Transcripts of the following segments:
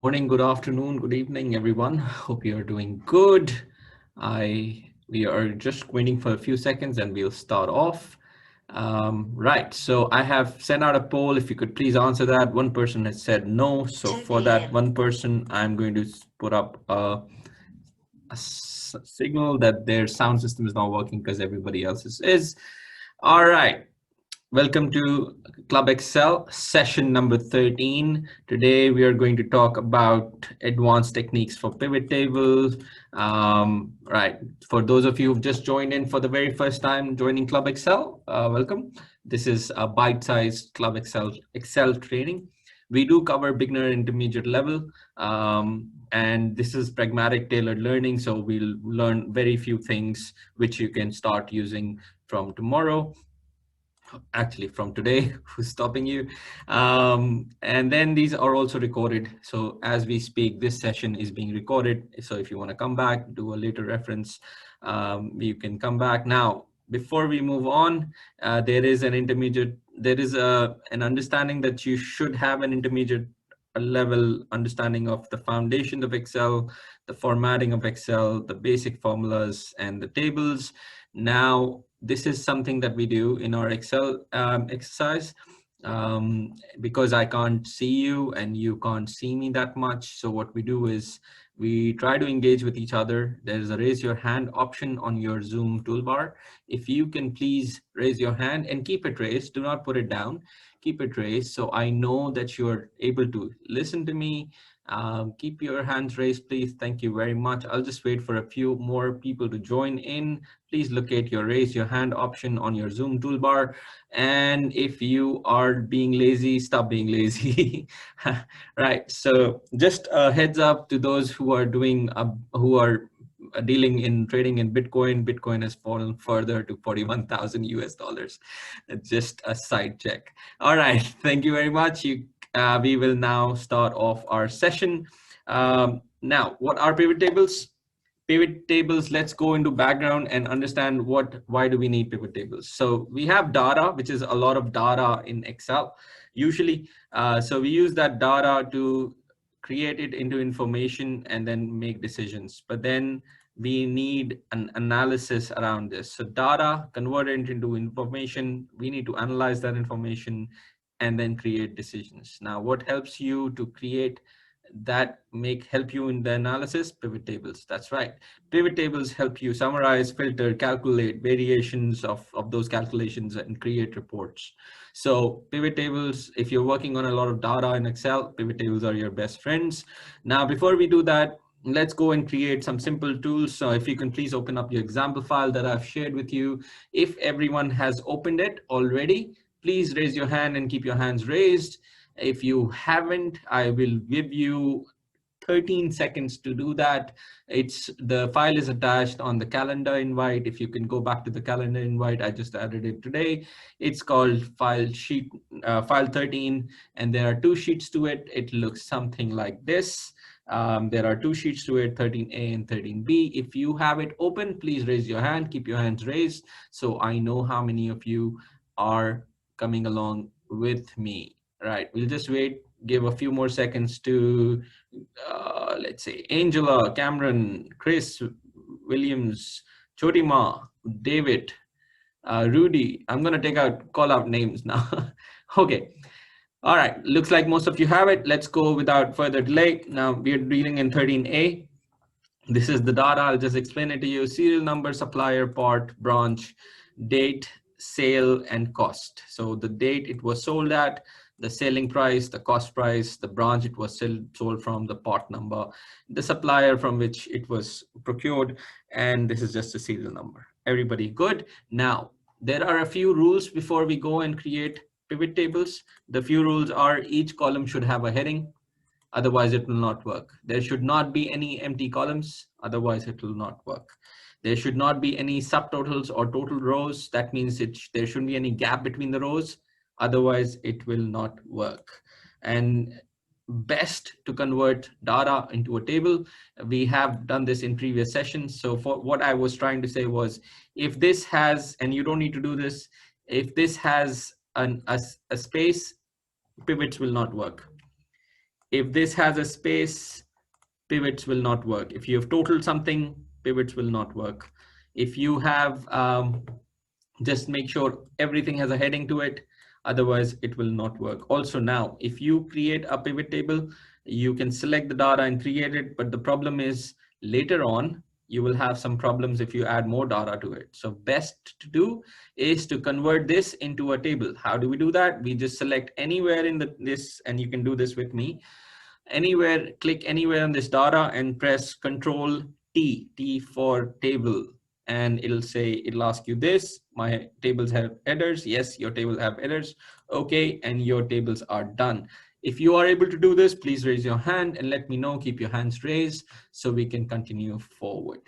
Morning, good afternoon, good evening, everyone. Hope you are doing good. We are just waiting for a few seconds and we'll start off. Right, so I have sent out a poll. If you could please answer that. One person has said no. So for that one person, I'm going to put up a signal that their sound system is not working because everybody else's is. All right. Welcome to Club Excel session number 13. Today we are going to talk about advanced techniques for pivot tables. Right, for those of you who've just joined in for the very first time joining Club Excel, welcome. This is a bite-sized Club Excel training. We do cover beginner intermediate level, and this is pragmatic tailored learning. So we'll learn very few things which you can start using from tomorrow, actually from today. Who's stopping you? And then these are also recorded, so as we speak this session is being recorded, so if you want to come back, do a later reference, you can come back. Now before we move on, there is an understanding that you should have an intermediate level understanding of the foundation of Excel, the formatting of Excel, the basic formulas and the tables. Now, this is something that we do in our Excel exercise, because I can't see you and you can't see me that much. So what we do is we try to engage with each other. There's a raise your hand option on your Zoom toolbar. If you can please raise your hand and keep it raised, do not put it down, keep it raised so I know that you're able to listen to me. Keep your hands raised, please. Thank you very much. I'll just wait for a few more people to join in. Please locate your raise your hand option on your Zoom toolbar. And if you are being lazy, stop being lazy. Right. So just a heads up to those who are dealing in trading in Bitcoin. Bitcoin has fallen further to 41,000 US dollars. Just a side check. All right. Thank you very much. We will now start off our session. Now, what are pivot tables? Pivot tables, let's go into background and understand why do we need pivot tables. So we have data, which is a lot of data in Excel usually. So we use that data to create it into information and then make decisions. But then we need an analysis around this. So data, convert it into information. We need to analyze that information and then create decisions. Now, what helps you to create that help you in the analysis? Pivot tables. That's right. Pivot tables help you summarize, filter, calculate variations of those calculations and create reports. So pivot tables, if you're working on a lot of data in Excel, pivot tables are your best friends. Now, before we do that, let's go and create some simple tools. So if you can please open up your example file that I've shared with you. If everyone has opened it already, please raise your hand and keep your hands raised. If you haven't, I will give you 13 seconds to do that. The file is attached on the calendar invite. If you can go back to the calendar invite, I just added it today. It's called file 13, and there are two sheets to it. It looks something like this. There are two sheets to it, 13A and 13B. If you have it open, please raise your hand, keep your hands raised so I know how many of you are coming along with me. Right, we'll just wait, give a few more seconds to, let's say, Angela, Cameron, Chris, Williams, Chotima, David, Rudy. I'm going to call out names now. Okay. All right. Looks like most of you have it. Let's go without further delay. Now we are dealing in 13A. This is the data. I'll just explain it to you. Serial number, supplier, part, branch, date, sale, and cost. So the date it was sold at, the selling price, the cost price, the branch it was sold from, the part number, the supplier from which it was procured, and this is just a serial number. Everybody good? Now, there are a few rules before we go and create pivot tables. The few rules are each column should have a heading. Otherwise it will not work. There should not be any empty columns, otherwise it will not work. There should not be any subtotals or total rows. That means there shouldn't be any gap between the rows, otherwise it will not work. And best to convert data into a table. We have done this in previous sessions. So for what I was trying to say was, if this has, and you don't need to do this, if this has a space, pivots will not work. If this has a space, pivots will not work. If you have totaled something, pivots will not work. If you have, just make sure everything has a heading to it. Otherwise, it will not work. Also now, if you create a pivot table, you can select the data and create it. But the problem is later on, you will have some problems if you add more data to it. So best to do is to convert this into a table. How do we do that? We just select anywhere in this, and you can do this with me. Anywhere, click anywhere on this data and press Control T, T for table. And it'll ask you this, my tables have headers. Yes, your table have headers. Okay, and your tables are done. If you are able to do this, please raise your hand and let me know. Keep your hands raised so we can continue forward.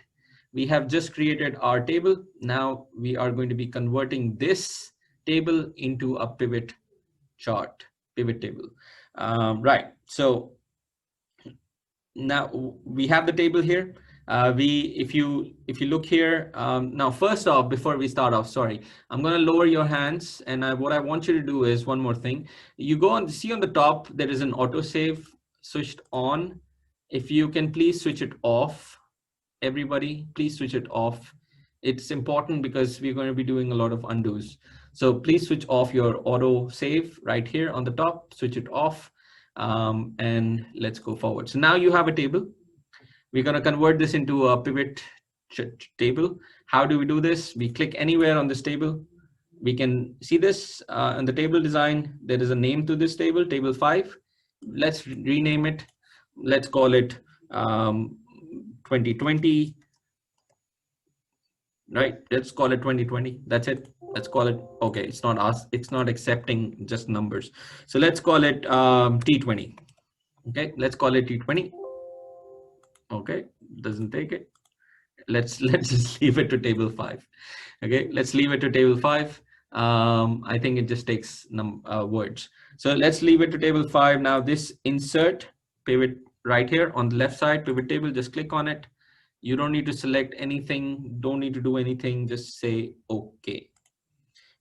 We have just created our table. Now we are going to be converting this table into a pivot chart, pivot table. Right, so now we have the table here. If you look here, now first off, before we start off, sorry, I'm going to lower your hands, and what I want you to do is one more thing. You go on, see on the top there is an autosave switched on. If you can please switch it off, everybody, please switch it off. It's important because we're going to be doing a lot of undos. So please switch off your auto save right here on the top, switch it off. And let's go forward. So now you have a table. We're going to convert this into a pivot table. How do we do this? We click anywhere on this table. We can see this in the table design. There is a name to this table, table 5. Let's rename it. Let's call it 2020. Right, let's call it 2020. That's it. Let's call it, okay, it's not us, it's not accepting just numbers. So let's call it T20. Okay, let's call it T20. Okay, doesn't take it. Let's just leave it to table 5. Okay, let's leave it to table 5. I think it just takes words. So let's leave it to table 5. Now this insert pivot right here on the left side, pivot table, just click on it. You don't need to select anything, don't need to do anything, just say okay.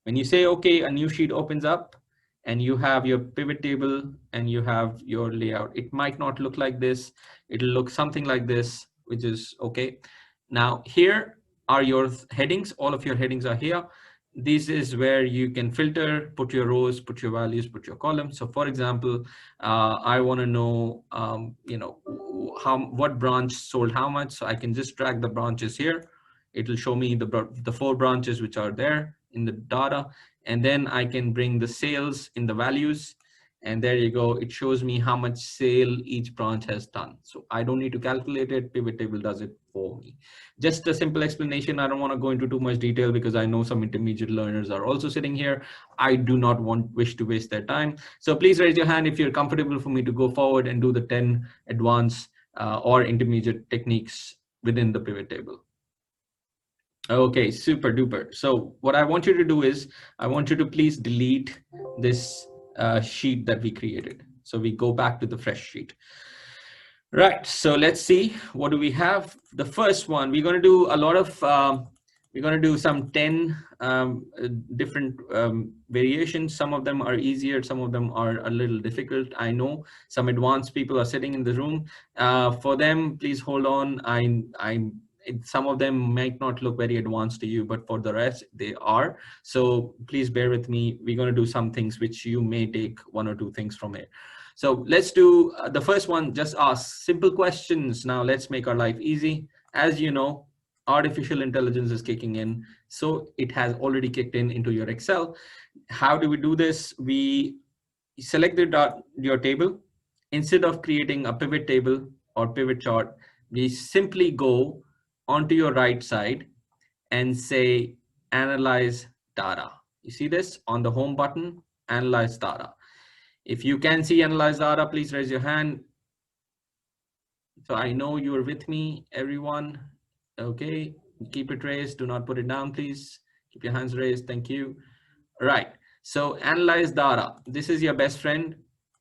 When you say okay, a new sheet opens up and you have your pivot table and you have your layout. It might not look like this, it'll look something like this, which is okay. Now here are your headings, all of your headings are here. This is where you can filter, put your rows, put your values, put your columns. So for example, I want to know, what branch sold how much. So I can just drag the branches here. It'll show me the 4 branches which are there in the data. And then I can bring the sales in the values. And there you go. It shows me how much sale each branch has done. So I don't need to calculate it. Pivot table does it for me. Just a simple explanation. I don't want to go into too much detail because I know some intermediate learners are also sitting here. I do not wish to waste their time. So please raise your hand if you're comfortable for me to go forward and do the 10 advanced or intermediate techniques within the pivot table. Okay, super duper. So what I want you to do is I want you to please delete this sheet that we created. So we go back to the fresh sheet. Right, so let's see, what do we have? The first one, we're going to do a lot of, we're going to do some 10 different variations. Some of them are easier, some of them are a little difficult. I know some advanced people are sitting in the room. For them, please hold on. Some of them might not look very advanced to you, but for the rest, they are. So please bear with me. We're going to do some things which you may take 1 or 2 things from it. So let's do the first one, just ask simple questions. Now let's make our life easy. As you know, artificial intelligence is kicking in. So it has already kicked in into your Excel. How do we do this? We select your table. Instead of creating a pivot table or pivot chart, we simply go onto your right side and say, analyze data. You see this on the home button, analyze data. If you can see analyze data, please raise your hand. So I know you're with me, everyone. Okay, keep it raised. Do not put it down, please. Keep your hands raised. Thank you. All right. So analyze data. This is your best friend.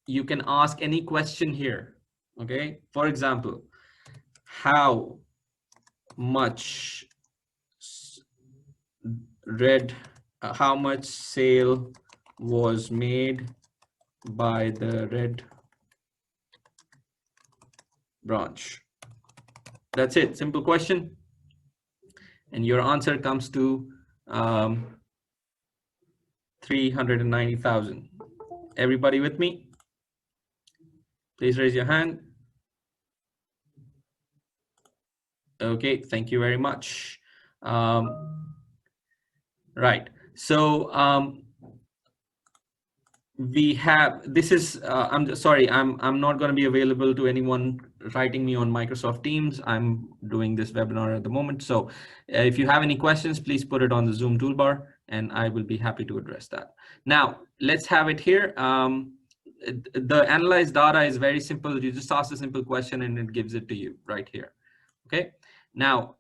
You can ask any question here. Okay. For example, how much how much sale was made by the red branch. That's it, simple question. And your answer comes to 390,000. Everybody with me? Please raise your hand. Okay, thank you very much. Right, so we have, this is, I'm sorry, I'm not going to be available to anyone writing me on Microsoft Teams. I'm doing this webinar at the moment. So if you have any questions, please put it on the Zoom toolbar and I will be happy to address that. Now, let's have it here. The analyzed data is very simple. You just ask a simple question and it gives it to you right here. Okay. Now,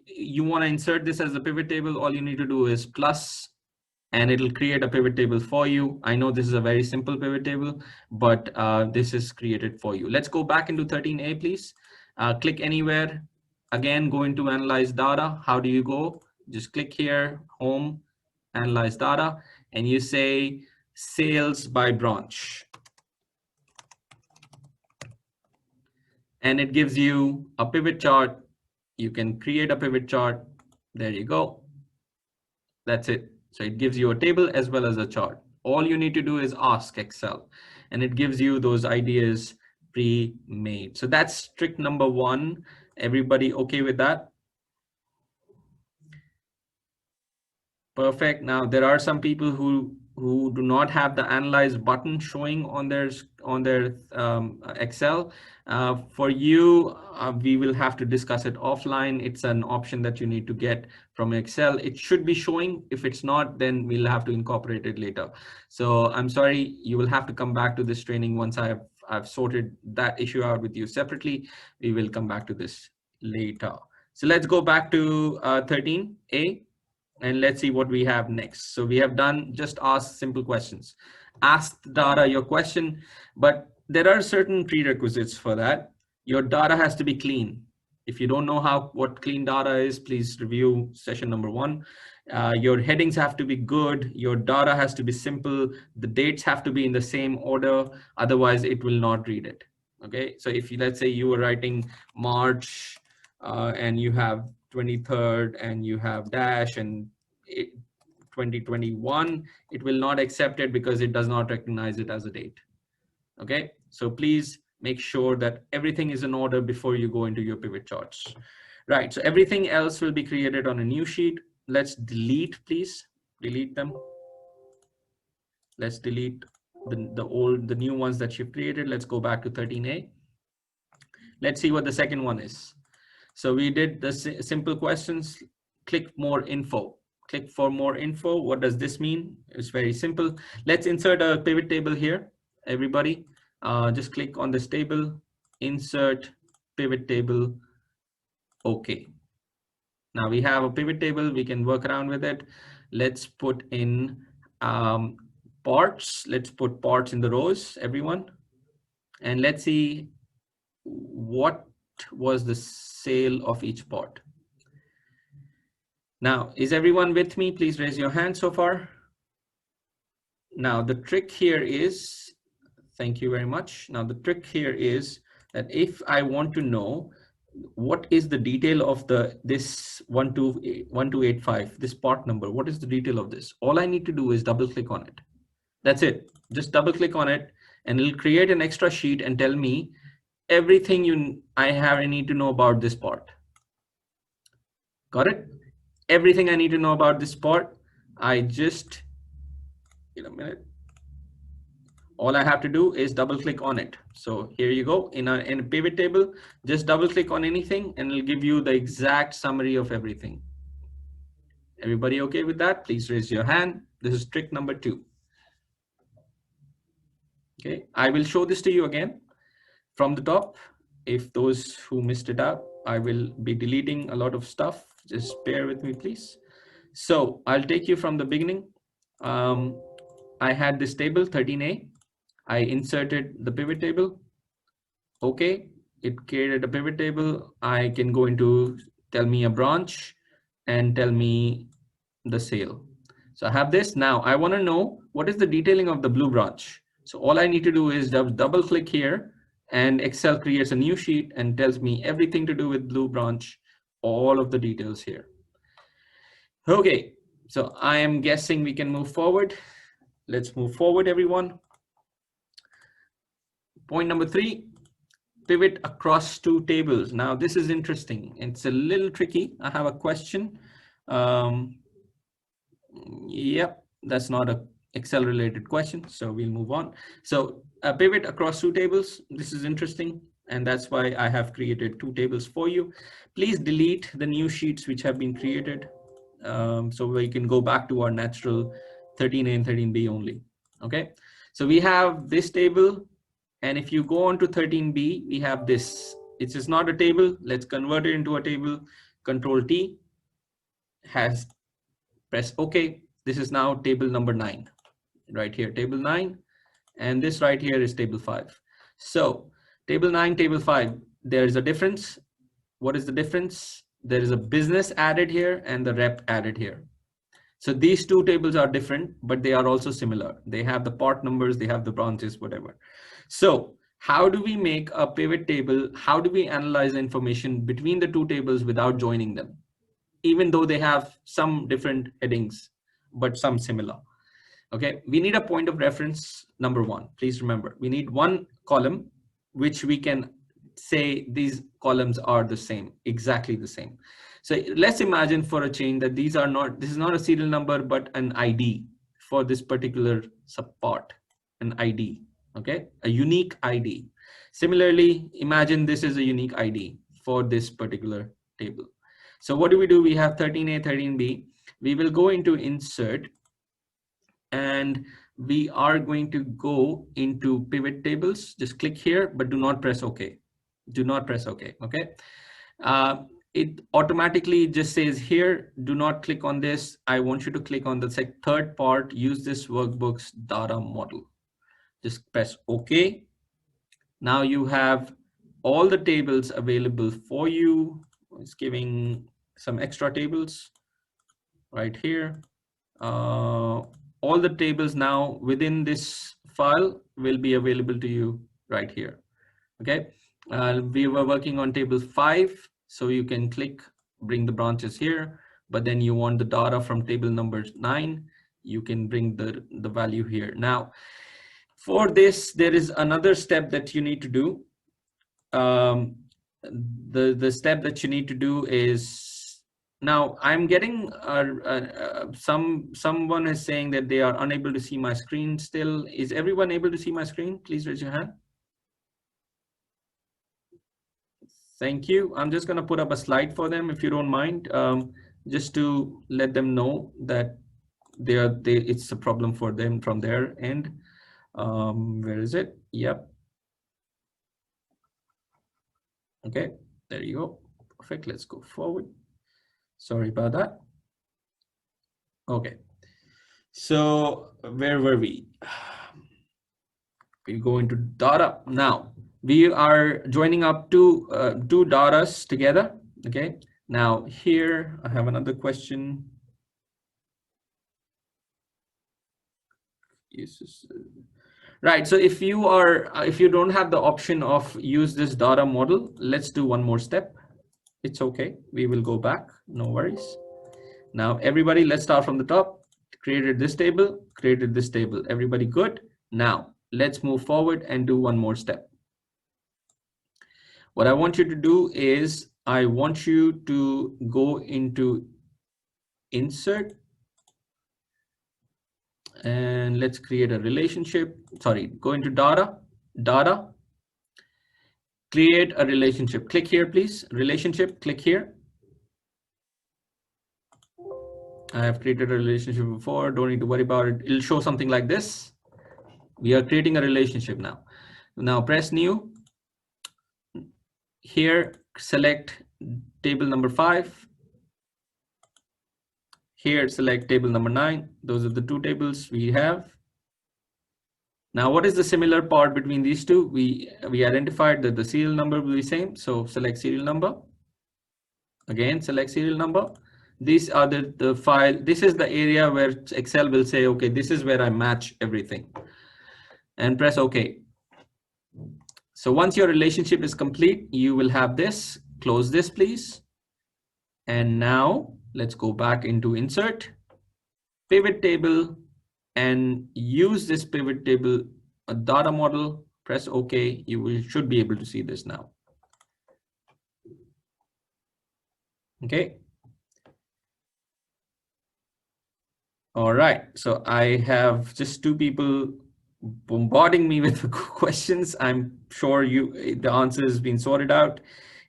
you want to insert this as a pivot table. All you need to do is plus, and it'll create a pivot table for you. I know this is a very simple pivot table, but this is created for you. Let's go back into 13A, please. Click anywhere. Again, go into analyze data. How do you go? Just click here, home, analyze data, and you say sales by branch. And it gives you a pivot chart. You can create a pivot chart. There you go. That's it. So it gives you a table as well as a chart. All you need to do is ask Excel, and it gives you those ideas pre-made. So that's trick number one. Everybody okay with that? Perfect. Now there are some people who do not have the analyze button showing on their Excel. For you, we will have to discuss it offline. It's an option that you need to get from Excel. It should be showing. If it's not, then we'll have to incorporate it later. So I'm sorry, you will have to come back to this training once I've sorted that issue out with you separately. We will come back to this later. So let's go back to 13A. And let's see what we have next. So we have done just ask simple questions. Ask the data your question, but there are certain prerequisites for that. Your data has to be clean. If you don't know what clean data is, please review session number 1. Your headings have to be good. Your data has to be simple. The dates have to be in the same order. Otherwise, it will not read it. Okay. So if you, let's say you were writing March and you have 23rd and you have dash and 2021, it will not accept it because it does not recognize it as a date. Okay, so please make sure that everything is in order before you go into your pivot charts. Right, so everything else will be created on a new sheet. Let's delete, please delete them. Let's delete the new ones that you've created. Let's go back to 13A. Let's see what the second one is. So we did the simple questions. Click more info. Click for more info. What does this mean? It's very simple. Let's insert a pivot table here. Everybody, just click on this table, insert pivot table. Okay. Now we have a pivot table. We can work around with it. Let's put in parts. Let's put parts in the rows, everyone. And let's see what was the sale of each part. Now, is everyone with me? Please raise your hand so far. Now, the trick here is, thank you very much. Now, the trick here is that if I want to know what is the detail of this 1285, this part number, what is the detail of this? All I need to do is double click on it. That's it. Just double click on it and it'll create an extra sheet and tell me everything I need to know about this part. Got it? Everything I need to know about this part, I just, in a minute, all I have to do is double click on it. So here you go, in a pivot table, just double click on anything and it'll give you the exact summary of everything. Everybody okay with that? Please raise your hand. This is trick number 2. Okay, I will show this to you again from the top. If those who missed it out, I will be deleting a lot of stuff. Just bear with me, please. So I'll take you from the beginning. I had this table 13A. I inserted the pivot table. Okay, it created a pivot table. I can go into tell me a branch and tell me the sale. So I have this. Now I want to know what is the detailing of the blue branch. So all I need to do is double click here and Excel creates a new sheet and tells me everything to do with Blue Branch, all of the details here. Okay, so I am guessing we can move forward. Let's move forward, everyone. Point number 3, pivot across 2 tables. Now this is interesting. It's a little tricky. I have a question. Yep, that's not a Excel related question, so we'll move on. So pivot across 2 tables. This is interesting, and that's why I have created 2 tables for you. Please delete the new sheets which have been created, so we can go back to our natural 13A and 13B only. Okay, so we have this table, and if you go on to 13B, we have this. It is not a table. Let's convert it into a table. Control T, has press OK. This is now table number 9, right here, table 9, and this right here is table 5. So table 9, table 5, there is a difference. What is the difference? There is a business added here and the rep added here. So these 2 tables are different, but they are also similar. They have the part numbers, they have the branches, whatever. So how do we make a pivot table? How do we analyze the information between the 2 tables without joining them, even though they have some different headings, but some similar? Okay, we need a point of reference, number 1. Please remember, we need one column which we can say these columns are the same, exactly the same. So let's imagine for a chain that this is not a serial number, but an ID for this particular subpart, an ID, okay, a unique ID. Similarly, imagine this is a unique ID for this particular table. So what do? We have 13A, 13B. We will go into insert, and we are going to go into pivot tables. Just click here, but do not press OK. Do not press OK, okay? It automatically just says here, do not click on this. I want you to click on the third part, use this workbook's data model. Just press OK. Now you have all the tables available for you. It's giving some extra tables right here. All the tables now within this file will be available to you right here. Okay, we were working on table 5, so you can click, bring the branches here, but then you want the data from table number 9, you can bring the value here. Now, for this, there is another step that you need to do. The step that you need to do is, now I'm getting someone is saying that they are unable to see my screen still. Is everyone able to see my screen? Please raise your hand. Thank you. I'm just going to put up a slide for them, if you don't mind, just to let them know that it's a problem for them from their end. Where is it? Yep. Okay, there you go. Perfect. Let's go forward. Sorry about that. Okay, so where were we? We go into data now. We are joining up two datas together. Okay, now here I have another question. Right, so if you don't have the option of use this data model, let's do one more step. It's okay, we will go back, no worries. Now everybody, let's start from the top. Created this table, created this table. Everybody good? Now let's move forward and do one more step. What I want you to do is, I want you to go into insert, and let's create a relationship. Sorry, go into data, create a relationship. Click here, please. Relationship, click here. I have created a relationship before, don't need to worry about it. It'll show something like this. We are creating a relationship now. Now press new. Here, select table number 5. Here, select table number 9. Those are the two tables we have. Now, what is the similar part between these two? We identified that the serial number will be same. So select serial number. Again, select serial number. These are the file. This is the area where Excel will say, okay, this is where I match everything. And press OK. So once your relationship is complete, you will have this. Close this, please. And now let's go back into insert, pivot table, and use this pivot table data model. Press OK. Should be able to see this now. Okay. All right. So I have just two people bombarding me with questions. I'm sure the answer has been sorted out.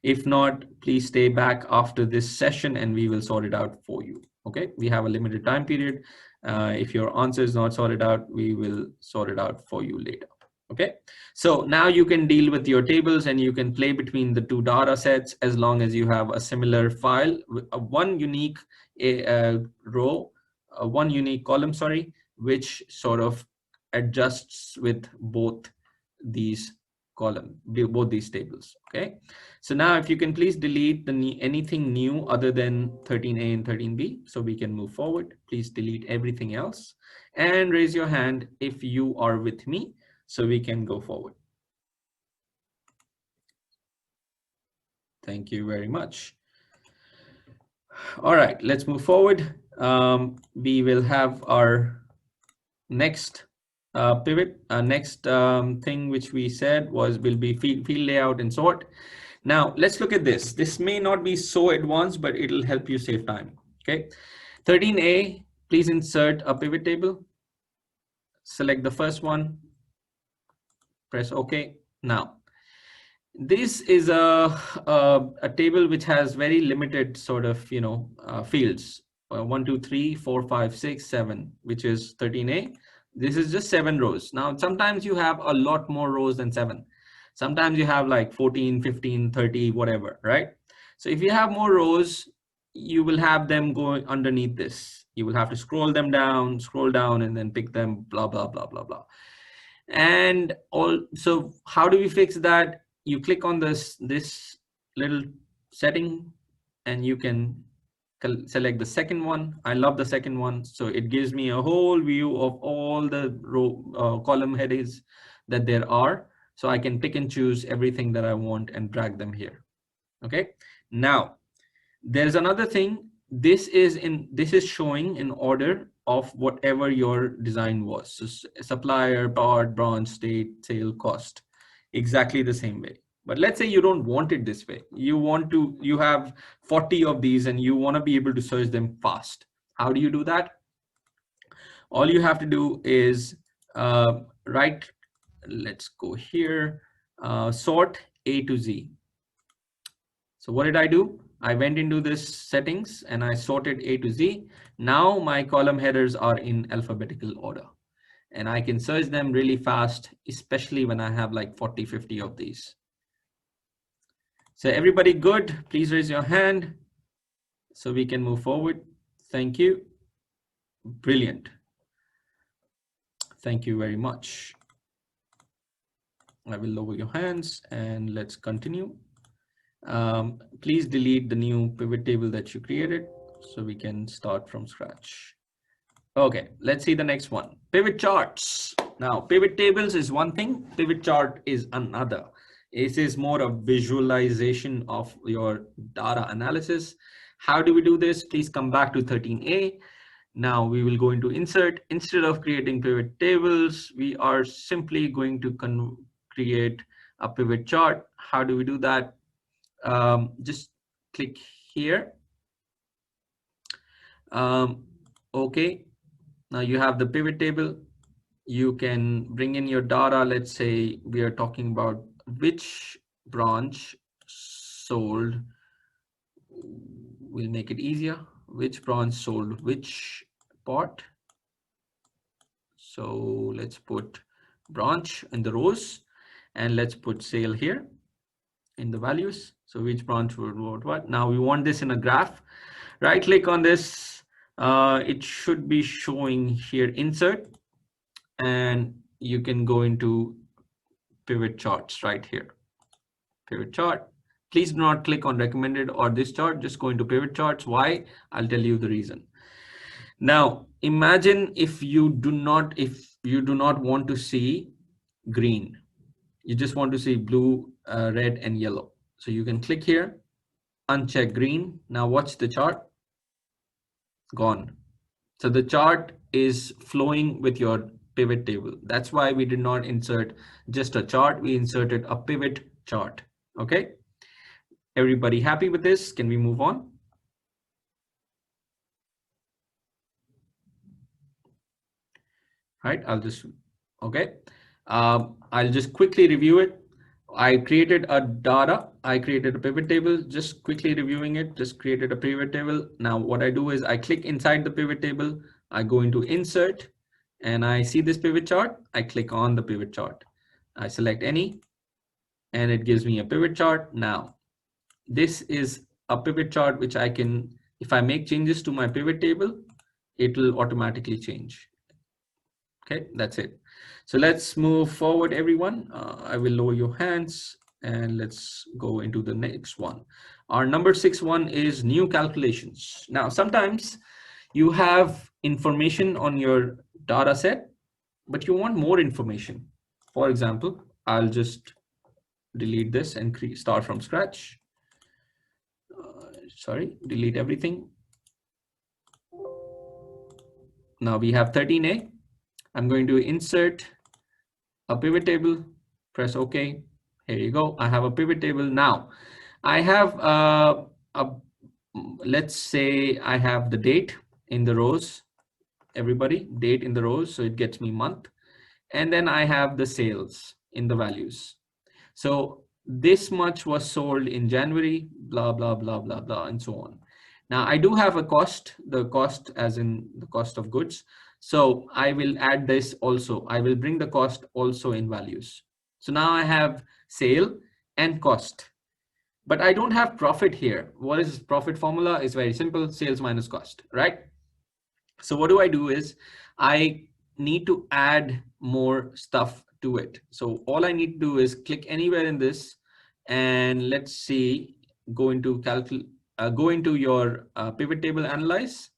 If not, please stay back after this session and we will sort it out for you. Okay. We have a limited time period. If your answer is not sorted out, we will sort it out for you later. Okay, so now you can deal with your tables and you can play between the two data sets as long as you have a similar file, one unique row, one unique column, sorry, which sort of adjusts with both these both these tables. Okay, so now if you can please delete anything new other than 13A and 13B so we can move forward. Please delete everything else and raise your hand if you are with me so we can go forward. Thank you very much. All right, let's move forward. We will have our next pivot. Next thing which we said will be field layout and sort. Now let's look at this. This may not be so advanced, but it'll help you save time. Okay, 13A, please insert a pivot table. Select the first one. Press OK. Now, this is a table which has very limited sort of, fields. 1, 2, 3, 4, 5, 6, 7, which is 13A. This is just 7 rows. Now, sometimes you have a lot more rows than 7. Sometimes you have like 14, 15, 30, whatever, right? So if you have more rows, you will have them going underneath this. You will have to scroll down, and then pick them, blah, blah, blah, blah, blah. And so how do we fix that? You click on this little setting and you can select the second one. I love the second one. So it gives me a whole view of all the row column headings that there are. So I can pick and choose everything that I want and drag them here. Okay. Now there's another thing. This is showing in order of whatever your design was. So supplier, part, branch, state, sale, cost, exactly the same way. But let's say you don't want it this way. You have 40 of these and you want to be able to search them fast. How do you do that? All you have to do is let's go here, sort A to Z. So what did I do? I went into this settings and I sorted A to Z. Now my column headers are in alphabetical order and I can search them really fast, especially when I have like 40, 50 of these. So everybody good? Please raise your hand so we can move forward. Thank you. Brilliant. Thank you very much. I will lower your hands and let's continue. Please delete the new pivot table that you created so we can start from scratch. Okay, let's see the next one. Pivot charts. Now, pivot tables is one thing, pivot chart is another. This is more a visualization of your data analysis. How do we do this? Please come back to 13A. Now we will go into insert. Instead of creating pivot tables, we are simply going to create a pivot chart. How do we do that? Just click here. Okay, now you have the pivot table. You can bring in your data. Let's say we are talking about which branch sold. We'll make it easier. Which branch sold which part. So let's put branch in the rows and let's put sale here in the values. So which branch would what? Now we want this in a graph. Right click on this. It should be showing here insert and you can go into pivot charts right here. Pivot chart. Please do not click on recommended or this chart. Just go into pivot charts. Why? I'll tell you the reason. Now imagine if you do not want to see green. You just want to see blue, red, and yellow. So you can click here, uncheck green. Now watch the chart, gone. So the chart is flowing with your pivot table. That's why we did not insert just a chart, we inserted a pivot chart. Okay, everybody happy with this? Can we move on? Right, I'll just, okay. I'll just quickly review it. I created a data, I created a pivot table, just quickly reviewing it, just created a pivot table. Now what I do is I click inside the pivot table, I go into insert, and I see this pivot chart, I click on the pivot chart. I select any, and it gives me a pivot chart. Now, this is a pivot chart which I can, if I make changes to my pivot table, it will automatically change. Okay, that's it. So let's move forward, everyone. I will lower your hands and let's go into the next one. Our number 6 one is new calculations. Now, sometimes you have information on your data set, but you want more information. For example, I'll just delete this and start from scratch. Sorry, delete everything. Now we have 13A. I'm going to insert a pivot table, press OK. Here you go. I have a pivot table. Now I have let's say I have the date in the rows, everybody, date in the rows. So it gets me month. And then I have the sales in the values. So this much was sold in January, blah, blah, blah, blah, blah, and so on. Now I do have a cost, the cost as in the cost of goods. So I will add this also. I will bring the cost also in values. So now I have sale and cost, but I don't have profit here. What is profit formula? Is very simple, sales minus cost, right? So what do I do is I need to add more stuff to it. So all I need to do is click anywhere in this, and let's see, go into your pivot table analyze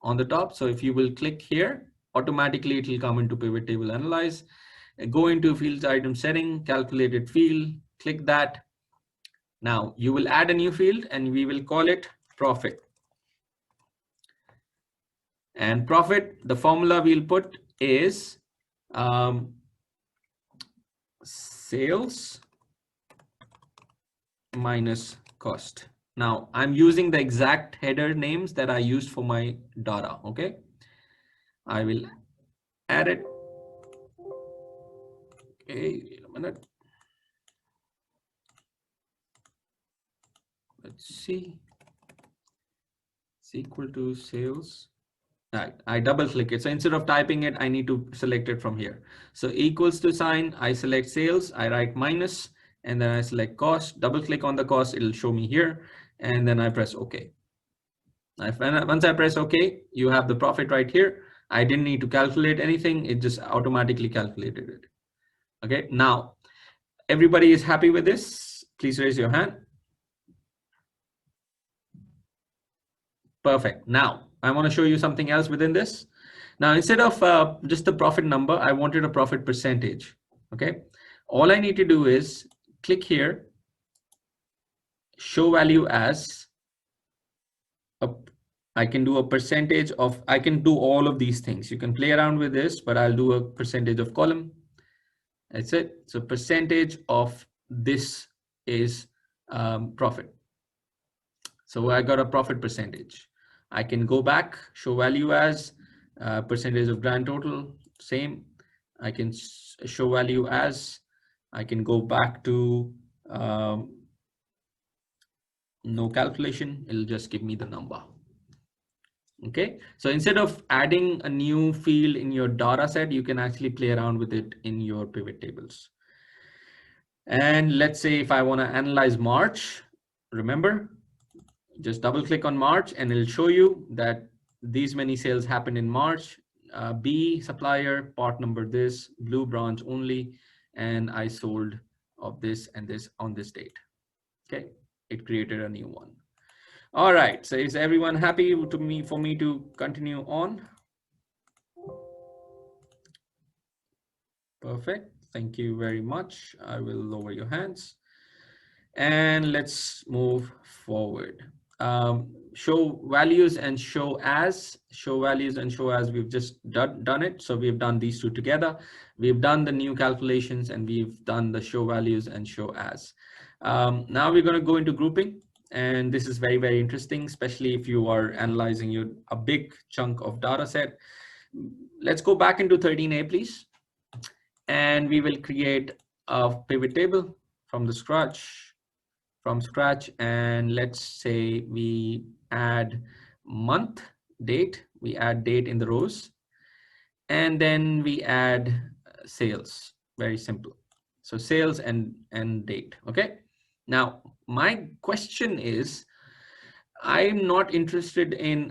on the top. So if you will click here, automatically it will come into pivot table analyze. Go into fields item setting, calculated field, click that. Now you will add a new field and we will call it profit. And profit, the formula we'll put is sales minus cost. Now I'm using the exact header names that I used for my data. Okay, I will add it. Okay, wait a minute. Let's see. It's equal to sales. Right, I double click it. So instead of typing it, I need to select it from here. So equals to sign, I select sales, I write minus, and then I select cost, double click on the cost, it'll show me here, and then I press OK. Once I press OK, you have the profit right here. I didn't need to calculate anything, it just automatically calculated it. Okay, now everybody is happy with this? Please raise your hand. Perfect. Now I want to show you something else within this. Now, instead of just the profit number, I wanted a profit percentage. Okay. All I need to do is click here, show value as I can do a percentage of, I can do all of these things. You can play around with this, but I'll do a percentage of column. That's it. So percentage of this is profit. So I got a profit percentage. I can go back, show value as percentage of grand total, same. I can show value as, I can go back to no calculation, it'll just give me the number. Okay, so instead of adding a new field in your data set, you can actually play around with it in your pivot tables. And let's say if I want to analyze March, remember, just double click on March and it'll show you that these many sales happened in March. B supplier, part number this, blue branch only, and I sold of this and this on this date. Okay, it created a new one. All right, so is everyone happy for me to continue on? Perfect. Thank you very much. I will lower your hands. And let's move forward. Show values and show as. Show values and show as, we've just done it. So we've done these two together. We've done the new calculations and we've done the show values and show as. Now we're going to go into grouping. And this is very, very interesting, especially if you are analyzing a big chunk of data set. Let's go back into 13A, please. And we will create a pivot table from scratch. And let's say we add month, date, we add date in the rows, and then we add sales. Very simple. So sales and date. Okay. Now my question is, I'm interested in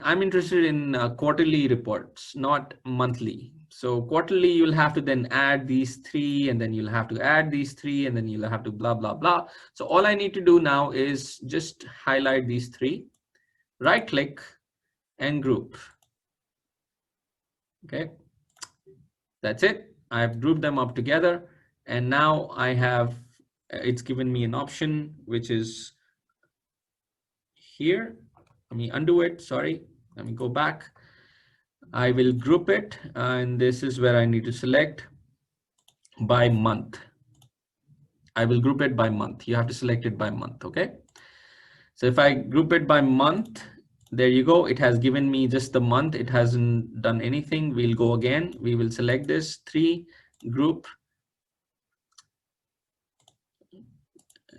quarterly reports, not monthly. So quarterly, you'll have to then add these three, and then you'll have to add these three, and then you'll have to blah, blah, blah. So all I need to do now is just highlight these three, right click and group. Okay, that's it. I've grouped them up together. And now I have, it's given me an option, which is here. Let me undo it. Sorry. Let me go back. I will group it, and this is where I need to select by month. I will group it by month. You have to select it by month. Okay. So if I group it by month, there you go. It has given me just the month. It hasn't done anything. We'll go again. We will select this 3 group.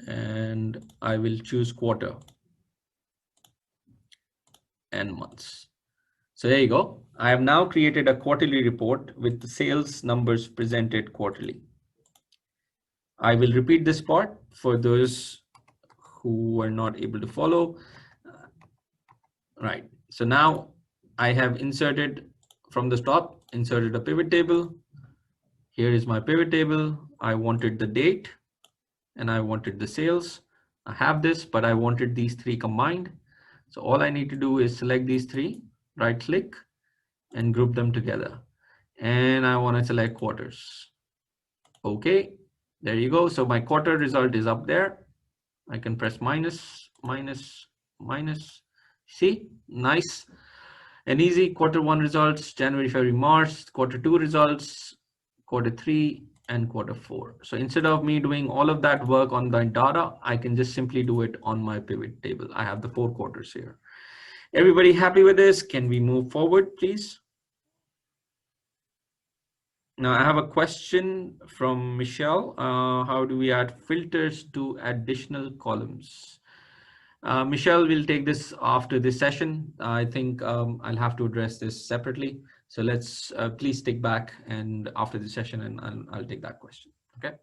And I will choose quarter and months. So there you go. I have now created a quarterly report with the sales numbers presented quarterly. I will repeat this part for those who are not able to follow. Right. So now I have inserted from the top, inserted a pivot table. Here is my pivot table. I wanted the date and I wanted the sales. I have this, but I wanted these 3 combined. So all I need to do is select these 3, right click and group them together. And I want to select quarters. Okay, there you go. So my quarter result is up there. I can press minus, minus, minus. See, nice and easy. Quarter 1 results, January, February, March. Quarter 2 results, quarter 3 and quarter 4. So instead of me doing all of that work on the data, I can just simply do it on my pivot table. I have the 4 quarters here. Everybody happy with this? Can we move forward, please? Now I have a question from Michelle. How do we add filters to additional columns? Michelle will take this after this session. I think I'll have to address this separately. So let's please stick back and after the session, and I'll take that question. Okay.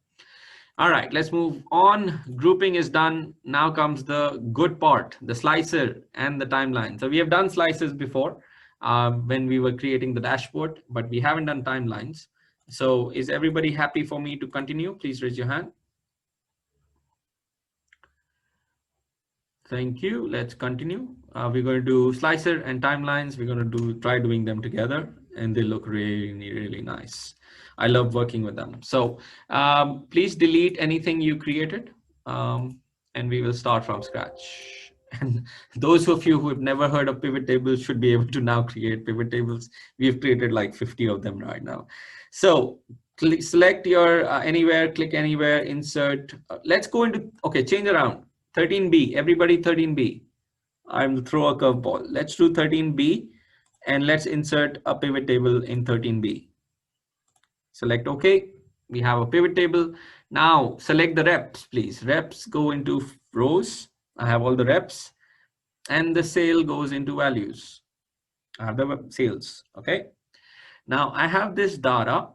All right, let's move on. Grouping is done. Now comes the good part, the slicer and the timeline. So we have done slicers before when we were creating the dashboard, but we haven't done timelines. So is everybody happy for me to continue? Please raise your hand. Thank you. Let's continue. We're going to do slicer and timelines. We're going to try doing them together, and they look really, really nice. I love working with them. So please delete anything you created, and we will start from scratch. And those of you who have never heard of pivot tables should be able to now create pivot tables. We've created like 50 of them right now. So select your anywhere, click anywhere, insert. Let's go into, okay, change around. 13B, everybody 13B. I'm throw a curveball. Let's do 13B and let's insert a pivot table in 13B. Select OK. We have a pivot table. Now select the reps, please. Reps go into rows. I have all the reps and the sale goes into values. I have the sales. Okay. Now I have this data.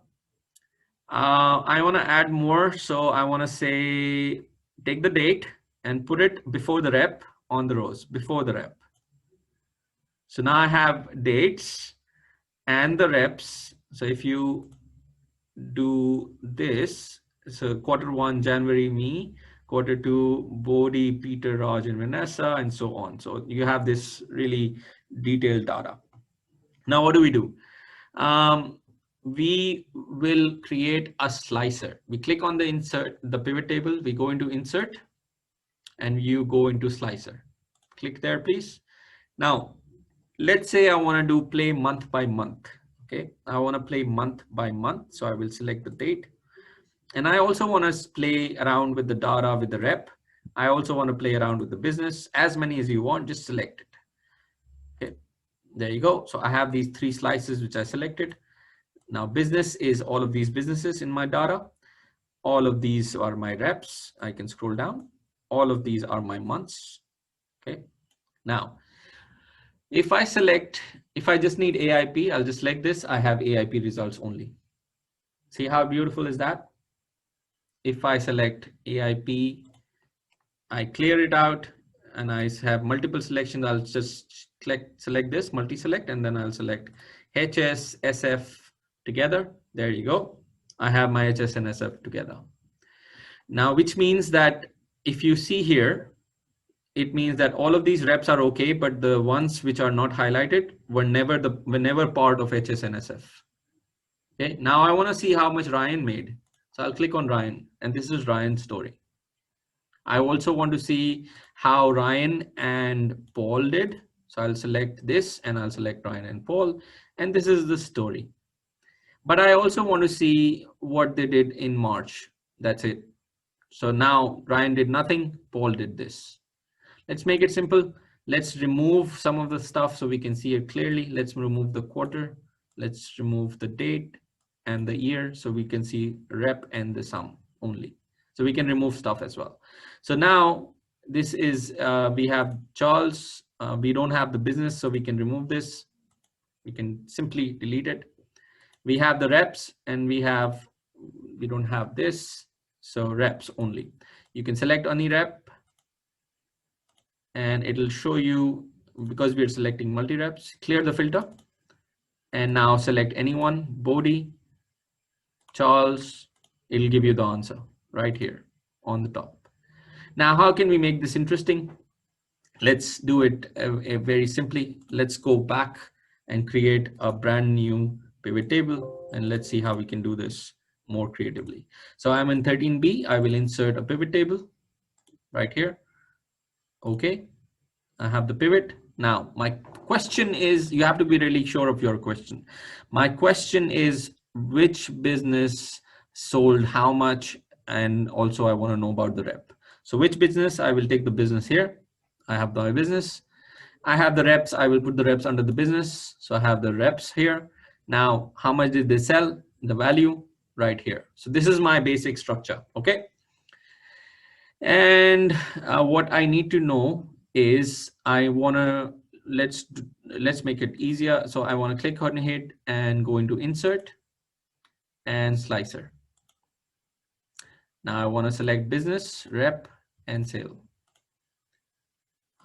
I want to add more. So I want to say, take the date and put it before the rep on the rows, before the rep. So now I have dates and the reps. So if you do this, so quarter 1, January, me, quarter 2, Bodhi, Peter, Raj, and Vanessa, and so on. So you have this really detailed data. Now, what do we do? we will create a slicer. We click on the insert, the pivot table, we go into insert, and you go into slicer. Click there, please. Now, let's say I want to do play month by month. Okay, I want to play month by month. So I will select the date. And I also want to play around with the data with the rep. I also want to play around with the business. As many as you want, just select it. Okay, there you go. So I have these 3 slices which I selected. Now business is all of these businesses in my data. All of these are my reps. I can scroll down. All of these are my months. Okay. Now, if I just need AIP, I'll just select this. I have AIP results only. See how beautiful is that? If I select AIP, I clear it out and I have multiple selections. I'll just select this, multi-select, and then I'll select HS, SF together. There you go. I have my HS and SF together. Now, which means that if you see here, it means that all of these reps are okay, but the ones which are not highlighted were never part of HS and SF. Okay, now I want to see how much Ryan made. So I'll click on Ryan, and this is Ryan's story. I also want to see how Ryan and Paul did. So I'll select this and I'll select Ryan and Paul, and this is the story. But I also want to see what they did in March. That's it. So now Ryan did nothing, Paul did this. Let's make it simple. Let's remove some of the stuff so we can see it clearly. Let's remove the quarter. Let's remove the date and the year so we can see rep and the sum only. So we can remove stuff as well. So now this is, we have Charles. We don't have the business, so we can remove this. We can simply delete it. We have the reps and we don't have this. So reps only. You can select any rep and it'll show you, because we are selecting multi-reps, clear the filter and now select anyone, Bodhi, Charles, it'll give you the answer right here on the top. Now, how can we make this interesting? Let's do it very simply. Let's go back and create a brand new pivot table and let's see how we can do this more creatively. So I'm in 13B, I will insert a pivot table right here. Okay, I have the pivot. Now, my question is, you have to be really sure of your question. My question is, which business sold how much? And also I want to know about the rep. So which business? I will take the business here. I have the business. I have the reps. I will put the reps under the business. So I have the reps here. Now, how much did they sell? The value right here. So this is my basic structure. Okay. And what I need to know is I want to, let's make it easier. So I want to click on it and go into insert and slicer. Now I want to select business, rep, and sale.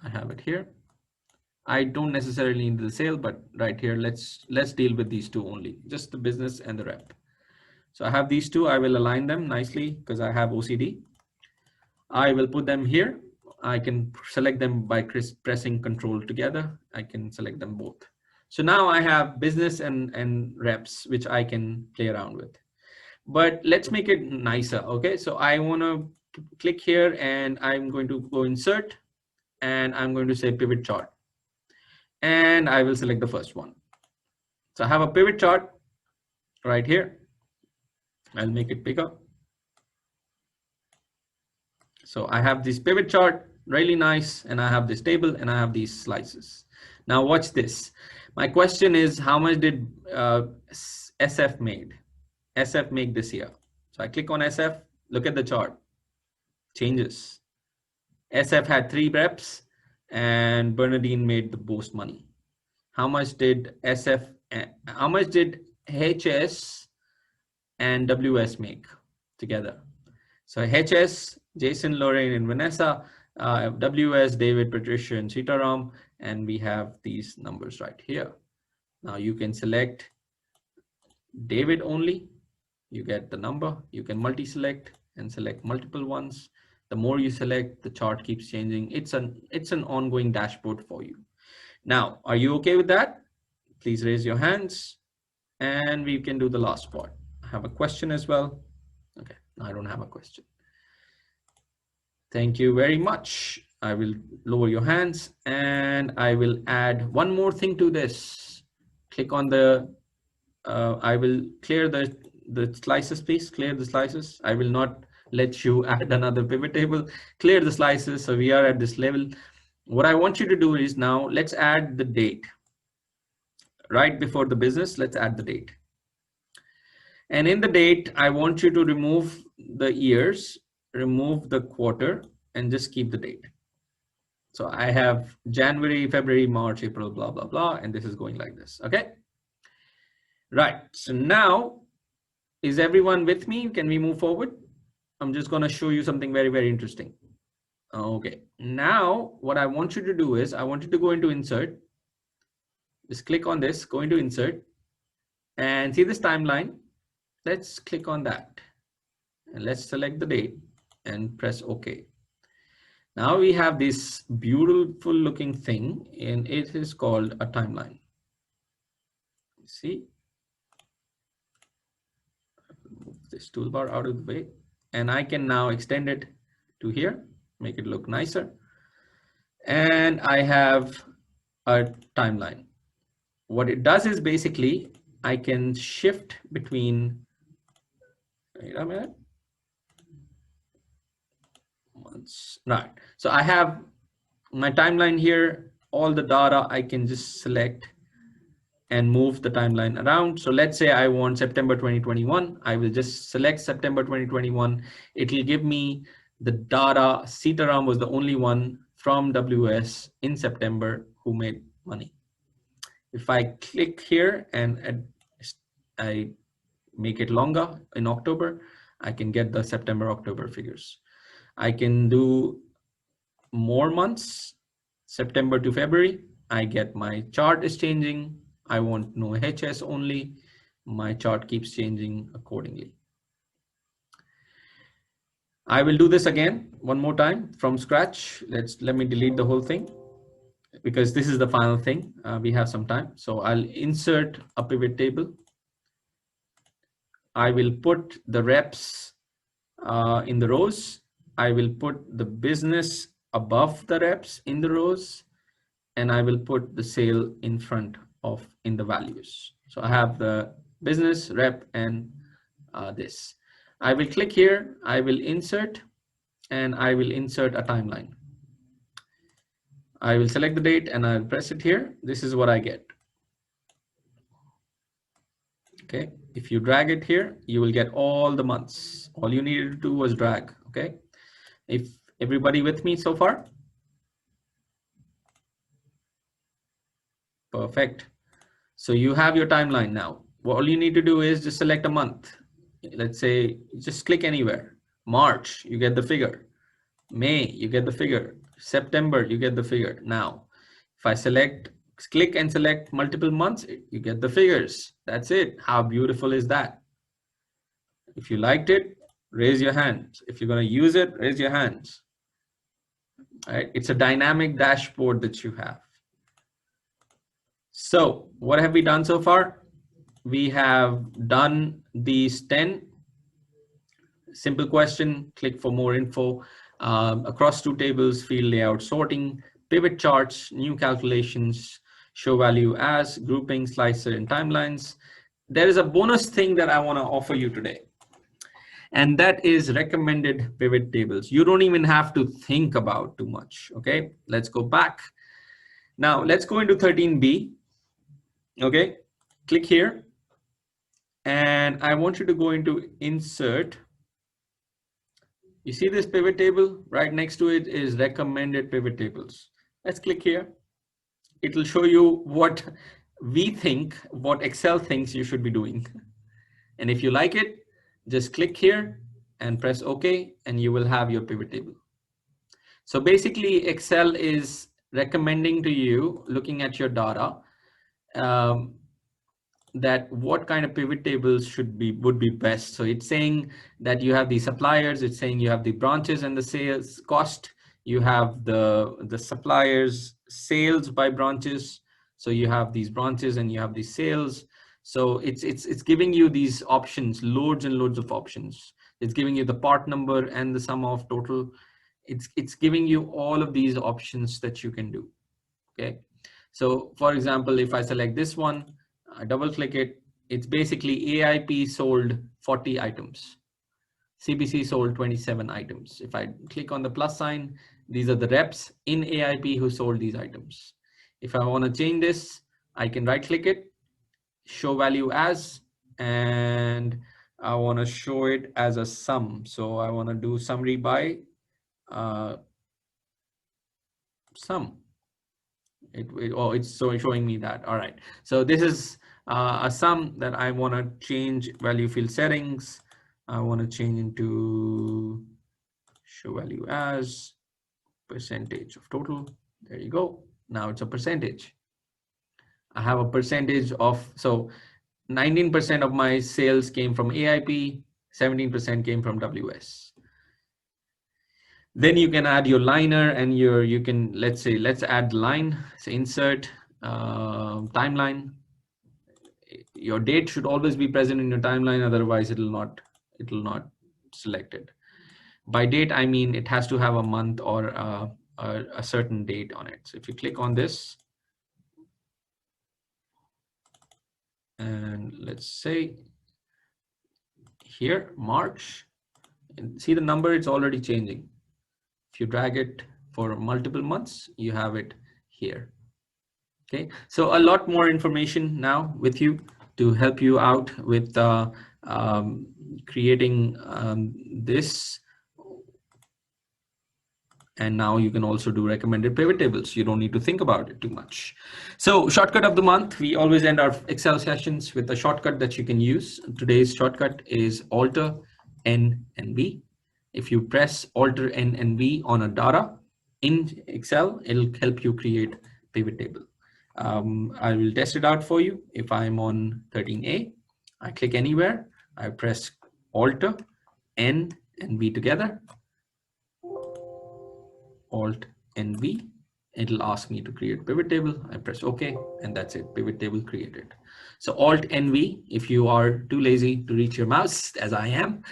I have it here. I don't necessarily need the sale, but right here, let's deal with these two only, just the business and the rep. So I have these two. I will align them nicely because I have OCD. I will put them here. I can select them by pressing Control together. I can select them both. So now I have business and reps, which I can play around with. But let's make it nicer. Okay, so I want to click here and I'm going to go insert and I'm going to say pivot chart. And I will select the first one. So I have a pivot chart right here. I'll make it bigger. So I have this pivot chart, really nice, and I have this table and I have these slices. Now watch this. My question is, how much did SF made? SF make this year? So I click on SF, look at the chart, changes. SF had 3 reps and Bernardine made the most money. How much did SF, how much did HS and WS make together? So HS, Jason, Lorraine, and Vanessa, WS, David, Patricia, and Sitaram, and we have these numbers right here. Now you can select David only, you get the number. You can multi-select and select multiple ones. The more you select, the chart keeps changing. It's an ongoing dashboard for you. Now, are you okay with that? Please raise your hands. And we can do the last part. I have a question as well. Okay, I don't have a question. Thank you very much. I will lower your hands and I will add one more thing to this. Click on the, I will clear the slices, please. Clear the slices. I will not let you add another pivot table. Clear the slices. So we are at this level. What I want you to do is now let's add the date. Right before the business, let's add the date. And in the date, I want you to remove the years, remove the quarter, and just keep the date. So I have January, February, March, April, blah, blah, blah. And this is going like this. Okay. Right. So now, is everyone with me? Can we move forward? I'm just going to show you something very, very interesting. Okay. Now, what I want you to do is I want you to go into insert. Just click on this, go into insert and see this timeline. Let's click on that and let's select the date and press OK. Now we have this beautiful looking thing and it is called a timeline. See, move this toolbar out of the way and I can now extend it to here, make it look nicer. And I have a timeline. What it does is basically I can shift between, wait a minute, months. Right. So I have my timeline here, all the data I can just select and move the timeline around. So let's say I want September 2021. I will just select September 2021. It will give me the data. Sitaram was the only one from WS in September who made money. If I click here and I make it longer in October, I can get the September, October figures. I can do more months, September to February. I get my chart is changing. I want no HS only. My chart keeps changing accordingly. I will do this again one more time from scratch. Let me delete the whole thing because this is the final thing. We have some time. So I'll insert a pivot table. I will put the reps in the rows. I will put the business above the reps in the rows, and I will put the sale in front of in the values. So I have the business, rep, and this. I will click here, I will insert, and I will insert a timeline. I will select the date and I'll press it here. This is what I get. Okay, if you drag it here, you will get all the months. All you needed to do was drag. Okay, if everybody with me so far? Perfect. So you have your timeline now. Well, all you need to do is just select a month. Let's say just click anywhere. March, you get the figure. May, you get the figure. September, you get the figure. Now, if I click and select multiple months, you get the figures. That's it. How beautiful is that? If you liked it, raise your hands. If you're going to use it, raise your hands. All right. It's a dynamic dashboard that you have. So what have we done so far? We have done these 10. Simple question, click for more info. Across two tables, field layout sorting, pivot charts, new calculations, show value as, grouping, slicer, and timelines. There is a bonus thing that I want to offer you today. And that is recommended pivot tables. You don't even have to think about too much. Okay, let's go back. Now let's go into 13B. Okay, click here. And I want you to go into insert. You see this pivot table? Right next to it is recommended pivot tables. Let's click here. It will show you what we think, what Excel thinks you should be doing. And if you like it, just click here and press OK, and you will have your pivot table. So basically, Excel is recommending to you, looking at your data, that what kind of pivot tables would be best. So it's saying that you have the suppliers, it's saying you have the branches and the sales cost, you have the suppliers sales by branches. So you have these branches and you have these sales. So it's giving you these options, loads and loads of options. It's giving you the part number and the sum of total. It's giving you all of these options that you can do. Okay, so for example, if I select this one, I double click it, it's basically AIP sold 40 items, CBC sold 27 items. If I click on the plus sign, these are the reps in AIP who sold these items. If I want to change this, I can right click it, show value as, and I want to show it as a sum. So I want to do summary by sum. It's so showing me that. All right. So this is a sum that I want to change value field settings. I want to change into show value as percentage of total. There you go. Now it's a percentage. I have a percentage of, so 19% of my sales came from AIP, 17% came from WS. Then you can add your liner and you can, let's add line, so insert timeline. Your date should always be present in your timeline, otherwise it will not select it. By date, I mean it has to have a month or a certain date on it. So if you click on this, and let's say here, March, and see the number, it's already changing. If you drag it for multiple months, you have it here. Okay, so a lot more information now with you to help you out with creating this. And now you can also do recommended pivot tables. You don't need to think about it too much. So shortcut of the month, we always end our Excel sessions with a shortcut that you can use. Today's shortcut is Alt N and V. If you press Alt N and V on a data in Excel, it'll help you create pivot table. I will test it out for you. If I'm on 13A, I click anywhere, I press Alt N and V together. Alt and V, it'll ask me to create pivot table. I press OK, and that's it, pivot table created. So Alt and V, if you are too lazy to reach your mouse, as I am,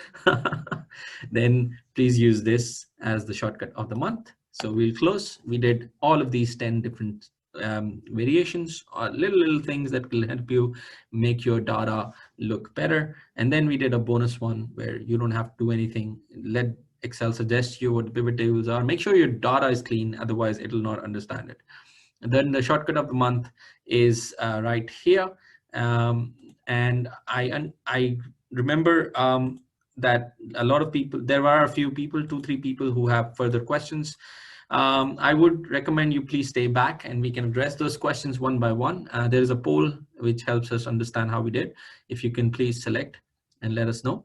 then please use this as the shortcut of the month. So we'll close. We did all of these 10 different variations, or little things that will help you make your data look better. And then we did a bonus one where you don't have to do anything. Let Excel suggest you what the pivot tables are. Make sure your data is clean, otherwise it will not understand it. And then the shortcut of the month is right here. And I remember that a lot of people, there are a few people, 2-3 people who have further questions. I would recommend you please stay back and we can address those questions one by one. There is a poll which helps us understand how we did. If you can please select and let us know.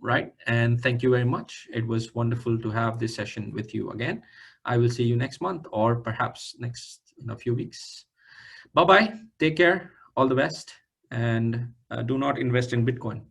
Right, and thank you very much. It was wonderful to have this session with you again. I will see you next month, or perhaps next in a few weeks. Bye-bye, take care, all the best, and do not invest in Bitcoin.